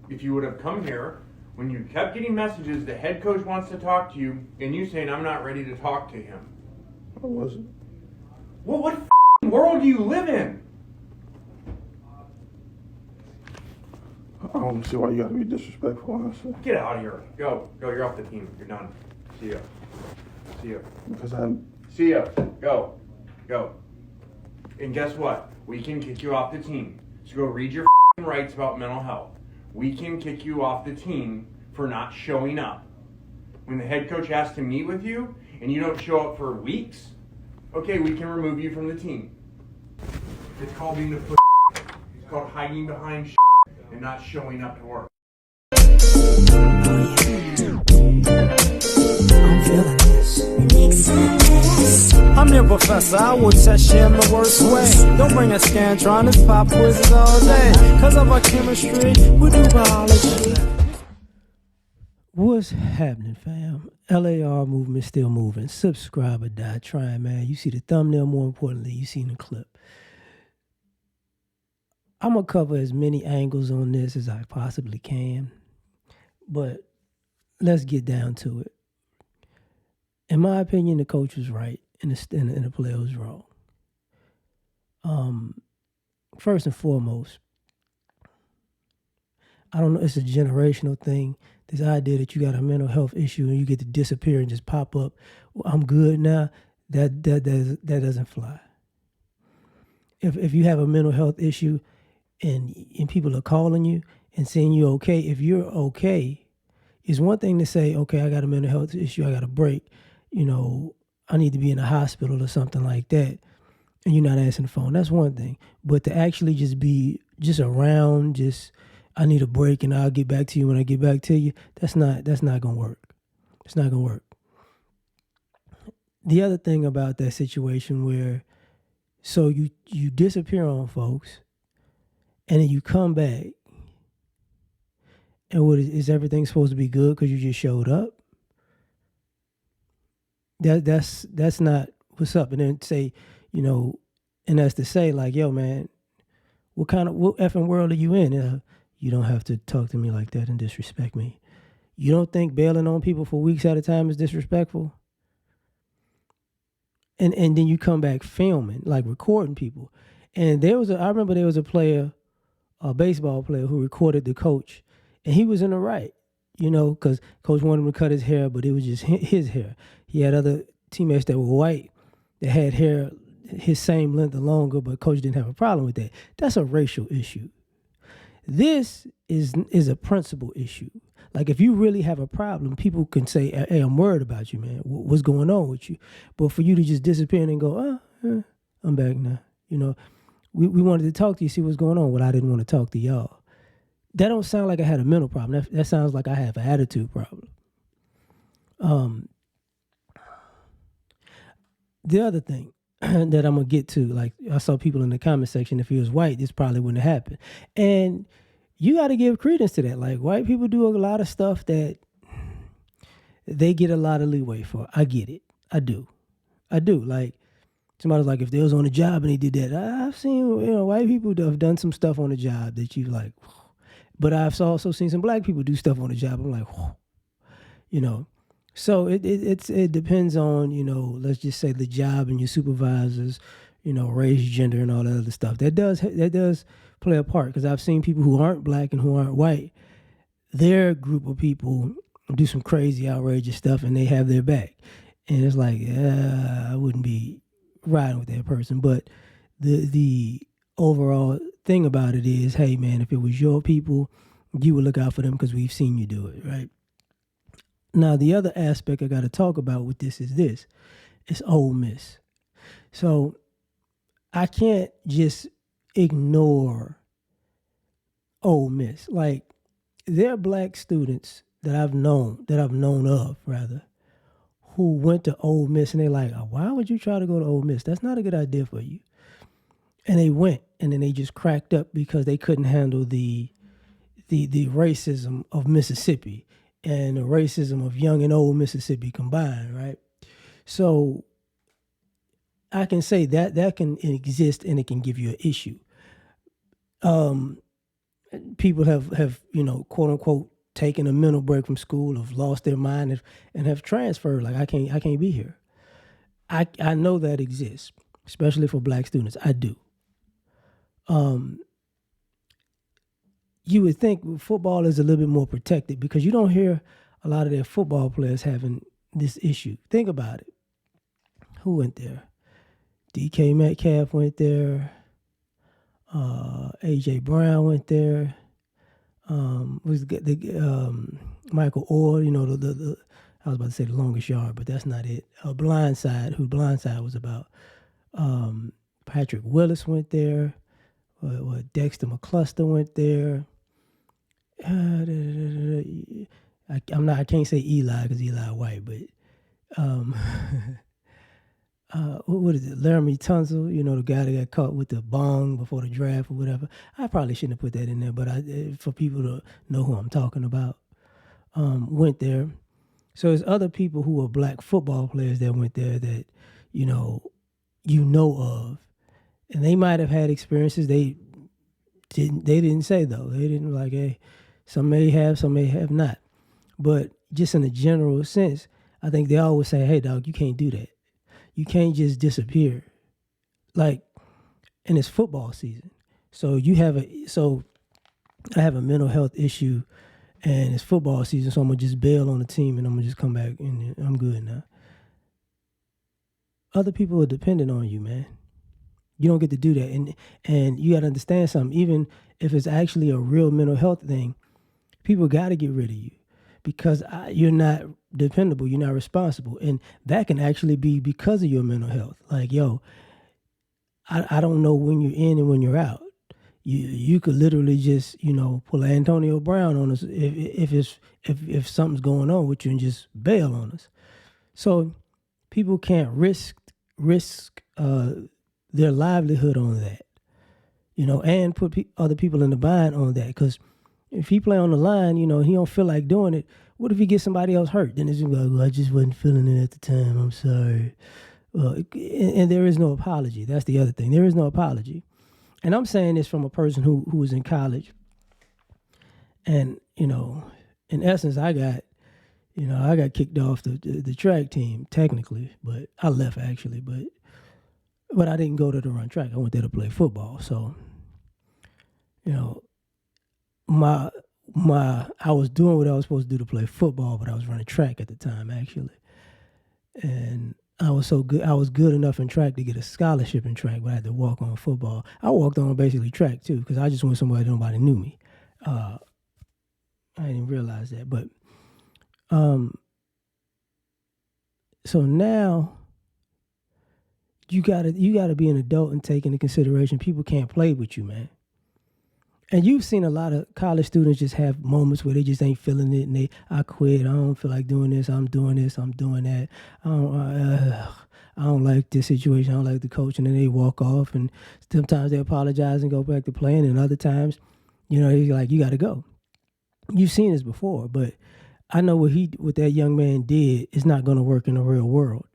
if you would have come here when you kept getting messages, the head coach wants to talk to you, and you saying, I'm not ready to talk to him. I wasn't. Well, what world do you live in? I don't see why you gotta be disrespectful, honestly. Get out of here. Go. You're off the team. You're done. See ya. Because I'm... See ya. Go. And guess what? We can kick you off the team. So go read your rights about mental health. We can kick you off the team for not showing up. When the head coach has to meet with you and you don't show up for weeks, okay, we can remove you from the team. It's called being the pussy. It's called hiding behind and not showing up to work. I'm feeling this. I'm your professor, I will test you in the worst way. Don't bring a scantron, it's pop quizzes all day. Cause of our chemistry, we do biology. What's happening, fam? L.A.R. movement still moving. Subscribe or die trying, man. You see the thumbnail, more importantly, you seen the clip. I'm going to cover as many angles on this as I possibly can. But let's get down to it. In my opinion, the coach was right and the player was wrong. First and foremost, I don't know, it's a generational thing. This idea that you got a mental health issue and you get to disappear and just pop up, well, I'm good now, that doesn't fly. If you have a mental health issue and people are calling you and saying you're okay, if you're okay, it's one thing to say, okay, I got a mental health issue, I got a break, I need to be in a hospital or something like that, and you're not answering the phone. That's one thing. But to actually just be around, I need a break and I'll get back to you when I get back to you, that's not gonna work. It's not gonna work. The other thing about that situation where, so you disappear on folks and then you come back, and what is everything supposed to be good because you just showed up? That's not what's up. And then say, and that's to say, like, yo, man, what effing world are you in? You don't have to talk to me like that and disrespect me. You don't think bailing on people for weeks at a time is disrespectful? And then you come back filming, like recording people. And I remember there was a player, a baseball player, who recorded the coach, and he was in the right, because coach wanted him to cut his hair, but it was just his hair. He had other teammates that were white that had hair his same length or longer, but coach didn't have a problem with that. That's a racial issue. This is a principle issue. Like, if you really have a problem, people can say, hey, I'm worried about you, man. What's going on with you? But for you to just disappear and go, I'm back now. We wanted to talk to you, see what's going on. Well, I didn't want to talk to y'all. That don't sound like I had a mental problem. That sounds like I have an attitude problem. The other thing that I'm going to get to, like, I saw people in the comment section, if he was white, this probably wouldn't have happened. And you got to give credence to that. Like, white people do a lot of stuff that they get a lot of leeway for. I get it. I do. Like, somebody's like, if they was on a job and they did that, I've seen, white people have done some stuff on the job that you like, whew. But I've also seen some black people do stuff on the job. I'm like, whew. So it depends on, let's just say the job and your supervisors, race, gender, and all that other stuff. That does play a part, because I've seen people who aren't black and who aren't white, their group of people do some crazy, outrageous stuff, and they have their back. And it's like, I wouldn't be riding with that person. But the overall thing about it is, hey, man, if it was your people, you would look out for them because we've seen you do it, right? Now, the other aspect I got to talk about with this is this. It's Ole Miss. So I can't just ignore Ole Miss. Like, there are black students that I've known of, who went to Ole Miss, and they're like, why would you try to go to Ole Miss? That's not a good idea for you. And they went, and then they just cracked up because they couldn't handle the racism of Mississippi and the racism of young and old Mississippi combined, right? So I can say that can exist and it can give you an issue. people have quote unquote taken a mental break from school, have lost their mind, and have transferred. Like I can't be here. I know that exists, especially for black students. I do. You would think football is a little bit more protected because you don't hear a lot of their football players having this issue. Think about it. Who went there? DK Metcalf went there. AJ Brown went there. Was the Michael Orr? The I was about to say the longest yard, but that's not it. Blindside, who Blindside was about. Patrick Willis went there. Dexter McCluster went there. I can't say Eli because Eli White, but what is it? Laramie Tunsil, the guy that got caught with the bong before the draft or whatever. I probably shouldn't have put that in there, but for people to know who I'm talking about, went there. So there's other people who are black football players that went there that you know of, and they might have had experiences they didn't say though. They didn't like, hey, some may have, some may have not. But just in a general sense, I think they always say, hey, dog, you can't do that. You can't just disappear. Like, and it's football season. So I have a mental health issue and it's football season, so I'm going to just bail on the team and I'm going to just come back and I'm good now. Other people are dependent on you, man. You don't get to do that. And you got to understand something. Even if it's actually a real mental health thing, people got to get rid of you because you're not dependable. You're not responsible. And that can actually be because of your mental health. Like, yo, I don't know when you're in and when you're out. You could literally just, pull Antonio Brown on us if something's going on with you and just bail on us. So people can't risk their livelihood on that, and put other people in the bind on that. Because if he play on the line, he don't feel like doing it. What if he gets somebody else hurt? Then it's like, well, I just wasn't feeling it at the time. I'm sorry. And there is no apology. That's the other thing. There is no apology. And I'm saying this from a person who was in college. And, in essence, I got kicked off the track team technically, but I left actually, but I didn't go to the run track. I went there to play football. So, I was doing what I was supposed to do to play football, but I was running track at the time actually. And I was so good. I was good enough in track to get a scholarship in track, but I had to walk on football. I walked on basically track too, because I just went somewhere that nobody knew me. I didn't realize that, but so now you gotta be an adult and take into consideration people can't play with you, man. And you've seen a lot of college students just have moments where they just ain't feeling it and I quit. I don't feel like doing this. I'm doing this. I'm doing that. I don't like this situation. I don't like the coach. And then they walk off and sometimes they apologize and go back to playing. And other times, he's like, you got to go. You've seen this before, but I know what that young man did is not going to work in the real world.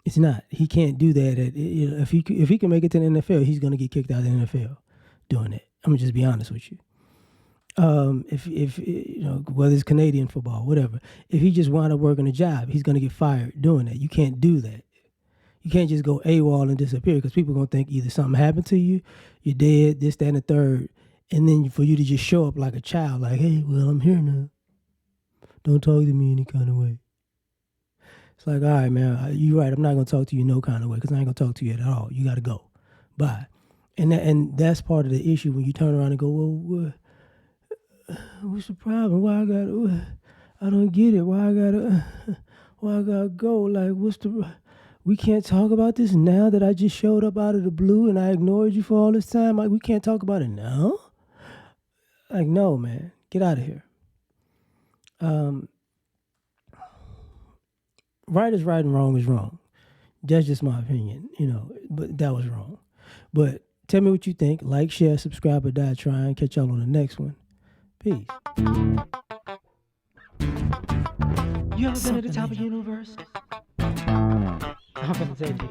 It's not. He can't do that. If he can make it to the NFL, he's going to get kicked out of the NFL doing it. I'm gonna just be honest with you. If whether it's Canadian football, whatever, if he just wound up working a job, he's gonna get fired doing that. You can't do that. You can't just go AWOL and disappear because people are gonna think either something happened to you, you're dead, this, that, and the third, and then for you to just show up like a child, like, hey, well, I'm here now. Don't talk to me any kind of way. It's like, all right, man, you're right. I'm not gonna talk to you no kind of way because I ain't gonna talk to you at all. You gotta go. Bye. And that's part of the issue when you turn around and go, well, what's the problem? Why I don't get it. Why I gotta go? Like, we can't talk about this now that I just showed up out of the blue and I ignored you for all this time? Like, we can't talk about it now? Like, no, man, get out of here. Right is right and wrong is wrong. That's just my opinion, but that was wrong. But tell me what you think. Like, share, subscribe, or die trying. Catch y'all on the next one. Peace. You ever been at the top of the universe? I'm gonna take you.